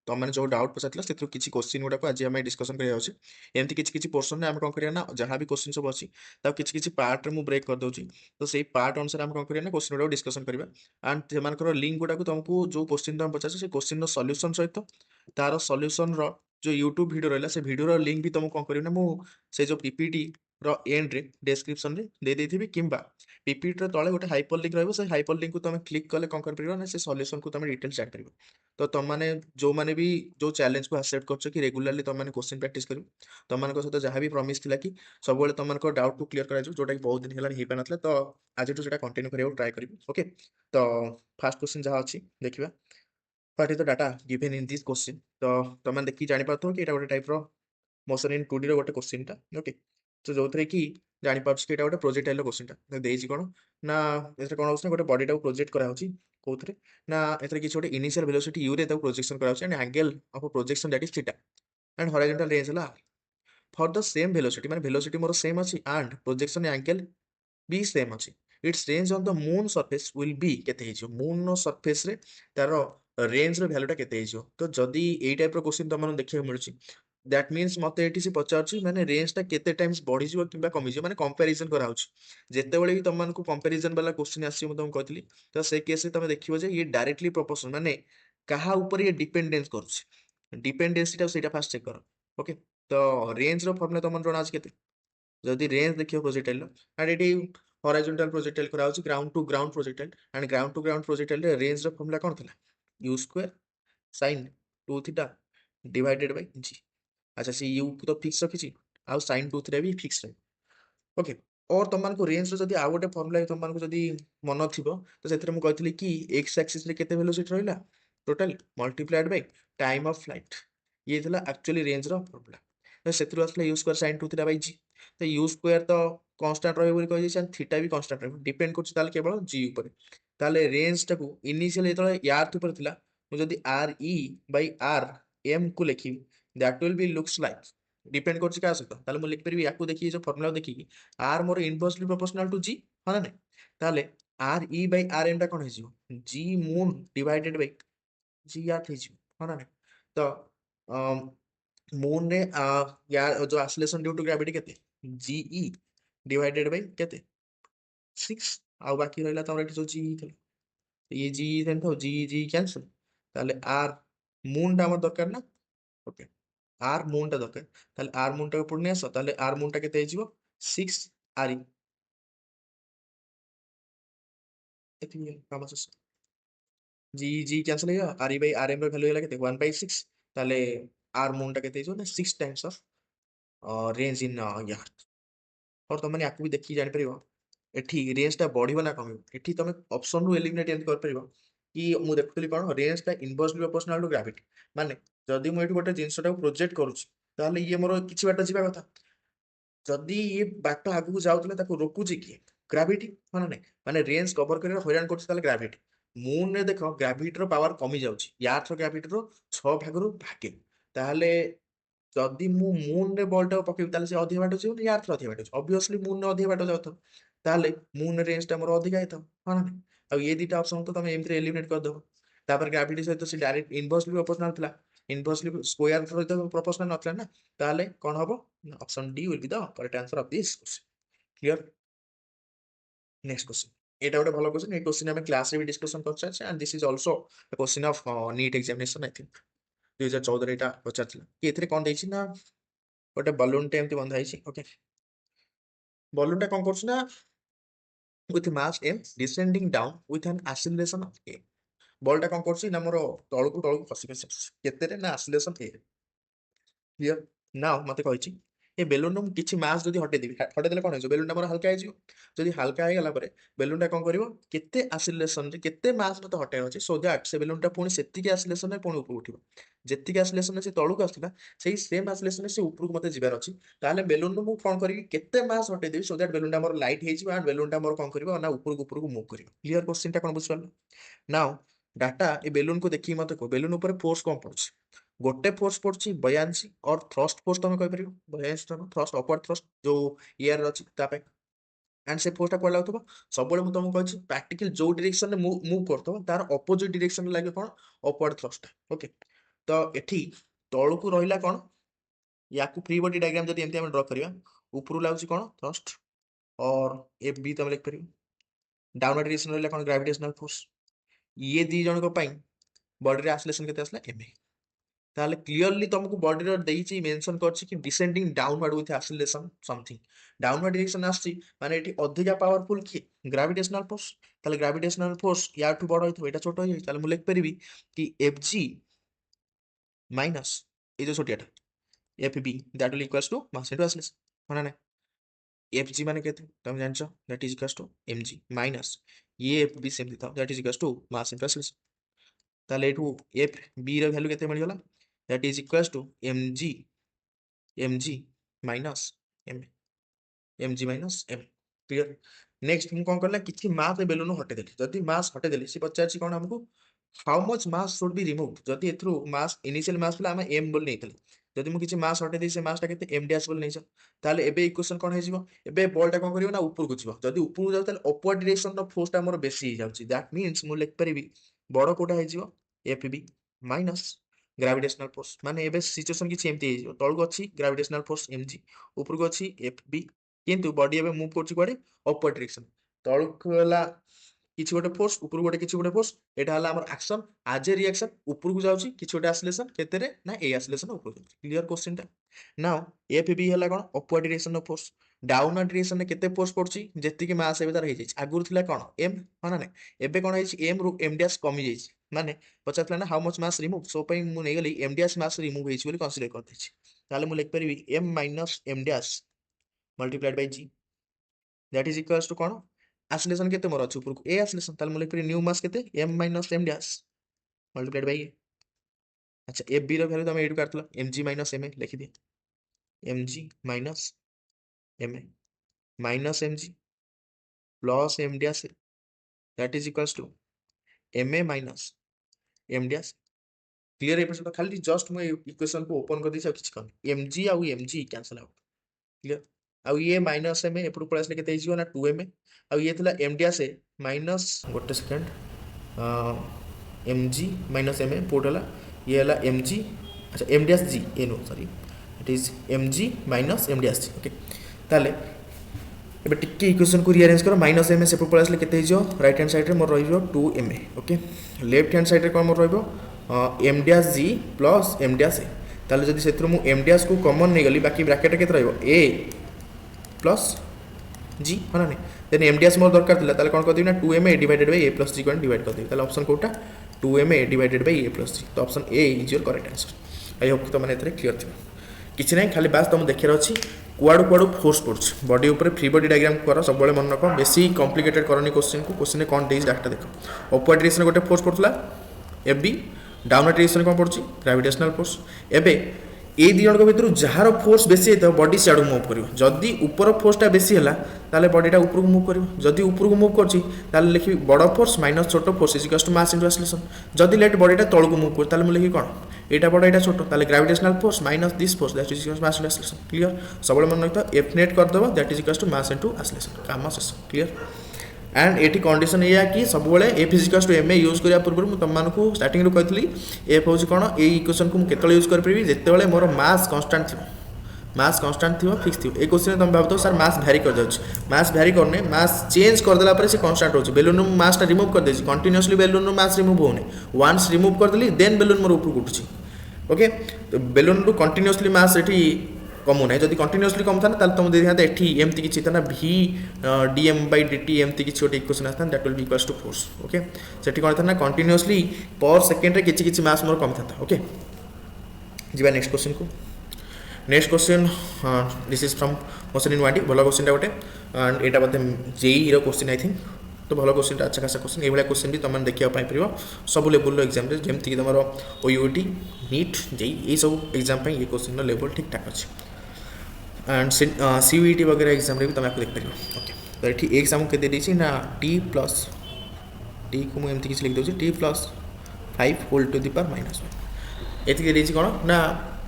तुमने जो डाउट पचार से किसी क्वेश्चन गुड़ाक आज आम डिस्कसन कर एमती किसी पोर्सन में कौन करना जहाँ भी क्वेश्चन सब अच्छी किसी पार्ट में ब्रेक कर दूसरी तो सही पार्ट अनुसार आम कौन करना क्वेश्चन गुड़ाक डिस्कसन करवा एंड से लिंक गुड़ाक तुमको जो क्वेश्चन तुम पचार से क्वेश्चन सल्यूशन सहित तार सल्यूशन जो यूट्यूब वीडियो रहा से वीडियो लिंक भी तुमको कौन करना मुझे जो पीपीटी एंड रे डिस्क्रिप्शन रे दे देथिबि किंबा पीपीटी रे तळे गोटे हाइपर लिंक रहबो से हाइपर लिंक को तुम क्लिक कले कौन कर परिबो ना से सॉल्यूशन को तुम डिटेल्स जान परिबो तो तुम माने जो माने भी जो चैलेंज को एक्सेप्ट करछो कि रेगुलरली तुम माने क्वेश्चन प्रैक्टिस करिवो तुम माने को सहित जहां भी प्रॉमिस थिला कि सब बेले तुम माने को डाउट को क्लियर करा जो जोटा कि बहुत दिन हेला हे पानथला तो आज तो सेटा कंटिन्यू करियो ट्राई करिवो ओके तो फर्स्ट क्वेश्चन जहां अछि देखिबा what is the data given in this question तो तुम माने देखि जानि पाथो कि एटा गोटे type row motion in 2D रो गोटे क्वेश्चन टा ओके तो जो थे कि जानी पार्छ कि एटा गोटे प्रोजेक्टाइल क्वेश्चन टा देइछि कोन ना एथरे कोन होछ ना गोटे बॉडी टा प्रोजेक्ट करा होछि कोथरे ना एथरे किछ गोटे इनिशियल वेलोसिटी u रे ता प्रोजेक्शन करा होछि and angle of projection that is theta and horizontal range ला फॉर द सेम वेलोसिटी माने वेलोसिटी मोर सेम अछि एंड प्रोजेक्शन एंगल भी सेम अछि it's range on the moon surface will be केते हिजो मून नो सरफेस रे तार रेंज रो वैल्यूटा केते हिजो तो जदी एई टाइप रो क्वेश्चन तुम देखियो मिलुछि दैट मीन्स मते एटी से पचारछि माने रेंज टा केते टाइम्स बढ़ी जिवो किबा कमी जिवो माने कंपैरिजन करा होछि जेते बेले भी तुम मानकु कंपैरिजन वाला क्वेश्चन आसी म तुम कहतली तो से केस रे तुम देखिबो जे ये डायरेक्टली प्रोपोर्शनल माने कहा ऊपर ये डिपेंडेंस करूछि डिपेंडेंसी टा सेटा फास्ट चेक करो ओके तो रेंज रो फॉर्मूला तुम जणा अछि केते जदि रेंज देखियो प्रोजेक्टाइल एंड एटी हॉरिजॉन्टल प्रोजेक्टाइल करा होछि ground to ground projectile and ground to ground projectile रे रेंज रो फॉर्मूला कोन थिला u स्क्वायर sin 2 थीटा डिवाइडेड बाय g अच्छा से u को तो फिक्स रखिछि आ sin 2 थीटा भी फिक्स रहे ओके और तुम को रेंज रो जदि आ गोटे फॉर्मूला तुम को जदि मन थिबो तो सेथरे मु कहथिली कि x एक्सिस रे केते वेलोसिटी रहला total multiplied by time of flight ये थिला एक्चुअली रेंज रो फॉर्मूला तो सेथरो आसला u square sin 2 theta by g तो u स्क्वायर तो कांस्टेंट रहबो बोली कहि छै थीटा भी कांस्टेंट रहबो डिपेंड करछ ताले केवल g ऊपर ताले रेंज टाको इनिशियली तो यार ऊपर थिला मु जदि r e by r m को लिखी that will be looks like depend करछ का सहित ताले मु लिख परबी याकू देखि जो फार्मूला देखि कि r मोर इनवर्सली प्रोपोर्शनल टू g हां ना ताले r e by r m टा कोन हे जिवो g moon divided by g यार थे जिवो हां ना तो मून रे यार जो एक्सेलरेशन ड्यू टू ग्रेविटी केते g e डिवाइडेड बाय केते 6 आ बाकी रहला तमरा एठी जो g थला ये जी देन तो जी जी कैंसिल ताले आर मून टा हमर दरकार ना ओके आर मून टा दरकार ताले आर मून टा पुणे आस ताले आर मून टा केते हिजो 6 आर एति काम आस जी जी कैंसिल हो आर बाय आर एम रो वैल्यू होला केते 1/6 ताले आर मून टा केते हिजो ना 6 टाइम्स ऑफ रेंज इन यार और तुम याकू भी देखि जानि परिबो एठी रेंज टा बढ़िबो ना कमिबो एठी तुम ऑप्शन नु एलिमिनेट एंड कर परिबो कि मु देखुली कोन रेंज टा इनवर्सली प्रोपोर्शनल टू ग्रेविटी माने जदि मु एठी गोटे जिंस टा प्रोजेक्ट करूची ताले ये मोर किछि बाटा जिबा कथा जदि ये बाट आगु जाउतले ताको रोकुची कि ग्रेविटी माने नै माने रेंज कवर करे हैरान करछ ताले ग्रेविटी मून रे देखो ग्रेविटी रो पावर कमी जाउची यार ग्रेविटी रो 6 भागरु भागे ताले जदि मु मून रे बॉल टा पकेबी ताले से अधिक बाटो जिवो यार थ्रो अधिक बाटो ऑब्वियसली मून रे अधिक बाटो जाउथो ताले मून रेंज टा मोर अधिक आइथो हां ना अब ये दीटा ऑप्शन तो तुम एमथि एलिमिनेट कर दो तापर ग्रेविटी सहित से डायरेक्ट इनवर्सली प्रोपोर्शनल थिला इनवर्सली स्क्वायर सहित प्रोपोर्शनल नथला ना ताले कोन हबो option D will be the correct answer of this clear next question এটা ଗୋଟେ ଭଲ क्वेश्चन এই क्वेश्चन ଆମେ क्लास रे भी डिस्कशन कर छै and this is also a question of NEET examination I think 2014 रे एटा पचारथिला कि एथरे कोन देछि ना गोटे बलून टे एमती बंधा ହେଇଛି ओके बलून टा कोन करछ ना with mass m descending down with an acceleration of a ball टा कोन करछ ना मोर तळकु खसी खसी केते रे ना acceleration a क्लियर नाउ मते कहिछि ए बेलून नु किछि मास जदी हटे देबी हटे देले कोन होइछो बेलून टा मोर हल्का आइजियो जदी हल्का आइ गला परे बेलून टा कोन करिवो केते एक्सेलरेशन रे केते मास मते हटे अछि सो दैट से बेलून टा पुनी सेति के एक्सेलरेशन रे पुनी ऊपर उठिबो जेति के एक्सेलरेशन से तळुक आस्थिला सेही सेम एक्सेलरेशन से ऊपर को मते जिबार अछि ताले बेलून नु मु कोन करिवि केते मास हटे देबी सो दैट बेलून टा मोर लाइट हेइजिबो एंड बेलून टा मोर कोन करिवो ना ऊपर को मूव करिवो क्लियर क्वेश्चन टा कोन बुझिपालो नाउ डाटा ए बेलून को देखि मते को बेलून ऊपर फोर्स कोन पड़छ गोटे फोर्स पड़छि 82 और थ्रस्ट फोर्स तुम कहि परिबो 82 टन थ्रस्ट अपवर्ड थ्रस्ट जो एयर अछि ता पे एंड से फोर्स ता कोन लागथबो सब बेले मु तुमको कहछि प्रैक्टिकल जो डायरेक्शन में मूव करथबो तार ऑपोजिट डायरेक्शन लागे कोन अपवर्ड थ्रस्ट ओके तो एठी तळकू रहिला कोन याकू फ्री बॉडी डायग्राम जदि एमती हम ड्रा करिया ऊपरू लाउची कोन थ्रस्ट और एफ बी तमे लिख परियो डाउनवर्ड डायरेक्शन रहिला कोन ग्रेविटेशनल फोर्स ये दी जण को पई बॉडी रे एक्सेलरेशन केते आसला एम ताले क्लियरली तुमको बॉडी रे देइची मेंशन करछि कि descending downward with acceleration something downward direction आछि माने एठी अधिका पावरफुल कि ग्रेविटेशनल फोर्स ताले ग्रेविटेशनल फोर्स या टू बड़ होइतो एटा छोटो होई ताले मु लिख परिबी कि Fg माइनस ए जो छोटियाटा Fb that will equals to mass into acceleration माने Fg माने केते तुम जानछो that is equals to mg minus ये Fb सेम दिता that is equals to mass into acceleration ताले एठू Fb रो वैल्यू केते मिल गला that is equals to mg minus m mg minus m clear next हम कोन करला किछि मास बेलुन हटे देली जदी मास हटे देली से पचारछि कोन हमको how much mass should be removed जदी एथ्रू मास इनिशियल मास पला हम m बोल नेथले जदी मु किछि मास हटे दे से मास ता केते m डैश बोल नेछ ताले एबे इक्वेशन कोन हे जिवो एबे बॉल ता कोन करिवो ना ऊपर को जिवो जदी ऊपर को जाउ ताले अपवर्ड डायरेक्शन रो फोर्स ता मोर बेसी हे जाउछि दैट मींस मु लिख परिबी बडो कोटा हे जिवो Fb माइनस ग्रेविटेशनल फोर्स माने एबे सिचुएशन किछि एमती हे जिवो तळको अछि ग्रेविटेशनल फोर्स mg ऊपर को अछि Fb किंतु बॉडी एबे मूव करछि कोडे अपवर्ड डायरेक्शन तळको हला किछि गोटे फोर्स ऊपर गोटे किछि गोटे फोर्स एटा हला हमर एक्शन आज ए रिएक्शन ऊपर को जाउछि किछि गोटे एक्सेलरेशन केते रे ना ए एक्सेलरेशन ऊपर को क्लियर क्वेश्चन ता नाउ Fb हला कोन upward direction of force downward direction केते फोर्स पड़छि जेति कि मास एबे तार हे जाइछि आगुर थिला कोन m माने नै एबे कोन हेछि m रु m डैश कमी जाइछि माने पचातला ना हाउ मच मास रिमूव सो पई मु नै गेली m डैश मास रिमूव हेछि बोली कंसीडर कर देछि ताले मु लिख परिबी m minus m dash multiplied by g that is equals to कोन एक्सेलरेशन केते मोर अछि ऊपर को ए एक्सेलरेशन ताले मु लिख परिबी न्यू मास केते m minus m dash multiplied by a अच्छा Fb रो वैल्यू तमे एडु काटला mg माइनस ma लिखि दे mg minus ma minus mg plus m dash that is equals to ma minus m dash clear एपे तो खाली जस्ट मु इक्वेशन को ओपन कर दिस किछ कन mg आ mg कैंसिल आउट क्लियर आ ये माइनस ma एपडू पळासले केते हिजियो ना 2ma आ ये थिला m डैश माइनस गोटे सेकंड mg माइनस ma पोटला ये हला mg अच्छा m डैश g ए no sorry it is mg minus m dash g okay ताले एबे टिके इक्वेशन को रीअरेंज करो माइनस ma से पळा आसले केते हिजो राइट हैंड साइड रे मोर रहिबो 2ma okay left hand side रे कोन मोर रहिबो m dash g plus m dash a ताले जदी सेत्रु मु m डैश को कॉमन नै गली बाकी ब्रैकेट केते रहिबो a प्लस g हना नै देन m डैश मोर दरकार थिला ताले कोन कर दिना 2ma divided by a plus g कोन डिवाइड कर दे ताले ऑप्शन कोटा 2ma divided by a plus g तो option a is your correct answer I hope कि तुम एथरे क्लियर थिबो किछि नै खाली बास तुम देखिर अछि कुआडू कुआडू फोर्स पड़छ बॉडी ऊपर फ्री बॉडी डायग्राम कर सब बेले मन रख बेसी कॉम्प्लिकेटेड करनी क्वेश्चन कोन देइस डाटा देखो अपवर्ड डायरेक्शन गोटे फोर्स पड़थला Fb डाउनवर्ड डायरेक्शन कोन पड़छि ग्रेविटेशनल फोर्स एबे ए दी जणक भितर जहार फोर्स बेसी हेतो बॉडी साडू मूव करिवो जदी ऊपर फोर्सटा बेसी हला ताले बॉडीटा ऊपर को मूव करिवो जदी ऊपर को मूव करछि ताले लिखि बड़ फोर्स माइनस छोटो force is equals to mass into acceleration जदी लेट बॉडीटा तळ को मूव कर ताले मु लिखि कोन एटा बड़ एटा छोटो ताले gravitational force minus this force that is equals mass into acceleration clear सबले मन रखतो F नेट कर दबो that is equals to mass into acceleration काम शेष क्लियर एंड एटी कंडीशन या कि सब बेले F is equals to ma use करिया पूर्व मु तम मानकू स्टार्टिंग रो कहतली F होची कोन ए इक्वेशन को मु केतले यूज कर परबी जेते बेले मोर मास कांस्टेंट थिबो मास कांस्टेंट थिबो फिक्स थिबो ए क्वेश्चन तुम भाबतो सर मास वैरी कर जाउछ मास वैरी करने मास चेंज कर देला परे से कांस्टेंट होची बेलून मास ता रिमूव कर देछि कंटीन्यूअसली बेलून मास रिमूव होने वंस रिमूव कर देली देन बेलून मोर ऊपर उठुची ओके तो बेलून रू कंटीन्यूअसली मास एठी कम ना जब कंटीन्यूअसली कम था तुम दे था एटी एमती किसी था v dm by dt एमती किसी गोटे इक्वेशन आता that will be equals to force okay सेठी कोन था ना कंटीन्यूअसली पर सेकंड रे किछि किछि मास मोर कम था ओके जीवा नेक्स्ट क्वेश्चन को next question this is from motion in वाडी भलो क्वेश्चन गोटे एंड एटा बते जेई रो क्वेश्चन आई थिंक तो भलो क्वेश्चन अच्छा खासा क्वेश्चन ए भला क्वेश्चन भी तुम देखिया पाई परिबो सब लेवल रो एग्जाम रे जेमति कि तमरो ओयूटी नीट जेई ए सब एग्जाम पे ये क्वेश्चन रो लेवल ठीक ठाक अछि एंड CUET वगैरह एग्जाम रे भी तुम आपको देख परिबो ओके तो एठी एग्जाम के दे देछि ना t प्लस t को मु एमति किछ लिख दोछि t plus 5 whole to the power minus 1 एति के देछि कोन ना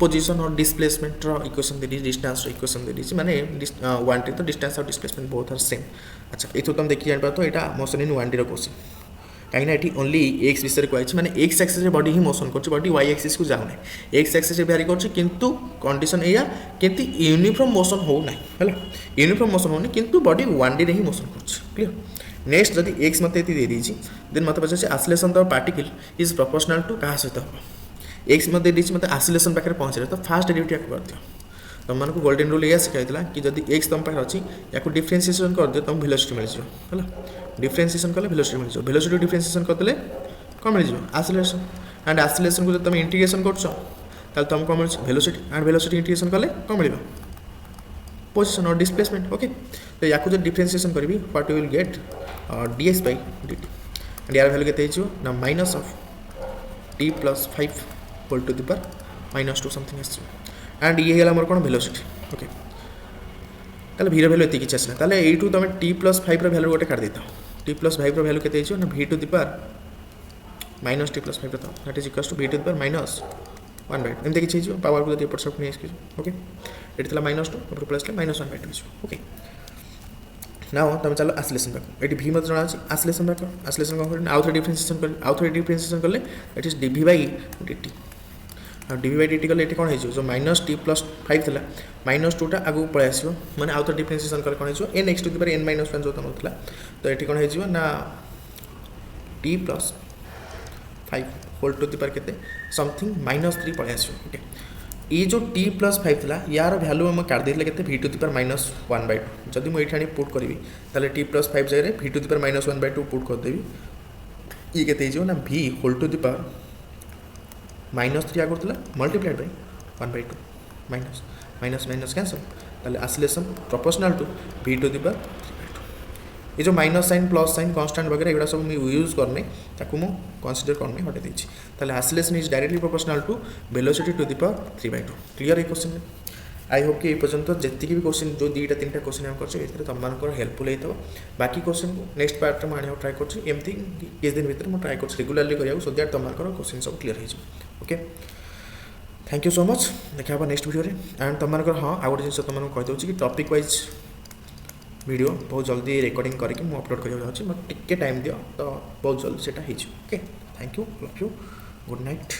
पोजीशन और डिस्प्लेसमेंट रो इक्वेशन दे देछि डिस्टेंस रो इक्वेशन दे देछि माने वन टी तो डिस्टेंस और डिस्प्लेसमेंट बोथ आर सेम अच्छा एतो तुम देखि जान पा तो एटा मोशन इन वन डी रो क्वेश्चन कहीं ये ओनली एक्स विषय कहुई मैंने एक्स एक्सिस बडी ही मोशन कर बडी वाई एक्सिस को जाऊना एक्स एक्सिस भ्यारी कर कंडीशन एया कि यूनिफॉर्म मोशन होना है यूनिफॉर्म मोशन होनी किंतु बडी वन डी ही मोशन कर नेक्स्ट जदि एक्स मत दे देती देन मत पचार oscillation the particle is proportional to क्या सहित हम एक्स मत दे मत आसिलेसन पाखे पहुँचे तो फास्ट डेरिवेटिव कर दियो तुमको गोल्डन रूल यह शिखाई कि जब एक्स तुम पाखे अच्छी या डिफरेन्सीएसन कर दियो तुम वेलोसिटी मिल डिफरेन्सीएसन कले वेलोसिटी मिल वेलोसिटी डिफरेन्सीएसन करदे कौन मिल आसिलेसन एंड आसिलेसन को जब तुम इंटीग्रेशन कर तुमको मिल वेलोसिटी एंड वेलोसिटी इंटीग्रेशन कले कौन मिल पोजिशन और डिस्प्लेसमेंट ओके तो या जो डिफरेन्सीएसन करी what you will get dx by dt and यार वैल्यू के ना minus of t plus 5 whole to the power minus 2 something and ये है मोर कौन वेलोसिटी ओके ताले v वैल्यू एति किछ आसला ताले एठू तुम t प्लस 5 रो वैल्यू गोटे काट देता t प्लस 5 रो वैल्यू के ना v to the power minus t plus 5 रो that is equals to v to the power minus 1 by 2 एमते किछ पावर को एपट सब नहीं ओके एटी थला माइनस 2 ऊपर plus minus 1 by 2 okay now तुम चलो आसिलेसन पाक ये भी मत जना आसिलेसन पाक आसिलेसन कौन कर आउ थे डिफरेन्सीएसन कले it is dv by dt और dv बाय dt कले कौन हो जो माइनस t प्लस 5 था माइनस 2 टा आगू पलि आसो मैंने आउ थे डिफरेन्सीएसन कले कौन हो n X to the power n minus 1 जो तुम था तो ये कौन हो ना t plus 5 whole to the power केते समथिंग माइनस 3 पलि आसो ओके ये जो t प्लस 5 था यार वैल्यू आम काट देते के v to the power minus 1 by 2 जदि मुझे पुट करी ताले t प्लस 5 जगह v to the power minus 1 by 2 put करदेवी ये के ना v whole to the power minus 3 आगुला multiplied by 1 by 2 minus minus minus cancel ताले oscillation proportional to v to the power 3 by 2 ये जो minus sign plus sign constant वगैरह एगुड़ा सब मुझे यूज करने ताकू मु कंसीडर करने हटे देछि ताले oscillation is directly proportional to velocity to the power 3 by 2 clear ये क्वेश्चन आई होप कि ये पर्यंत जी भी क्वेश्चन जो 2टा 3टा क्वेश्चन हम कर तुम हेल्पफुल होता बाकी क्वेश्चन को नेक्स्ट पार्ट में आने ट्राए करमती किस दिन भर मुझे ट्राए कर रेगुलाली करा सो दैट तुम क्वेश्चन सब क्लीयर हो okay thank you so much देखा नेक्स्ट वीडियो एंड तुम हाँ आउ गोटे जिन तुमको कहीदे कि टॉपिक वाइज वीडियो बहुत जल्दी रिकॉर्डिंग करके मुझे अपलोड करके मत टिके टाइम दियो तो बहुत जल्दी से okay thank you love you good night.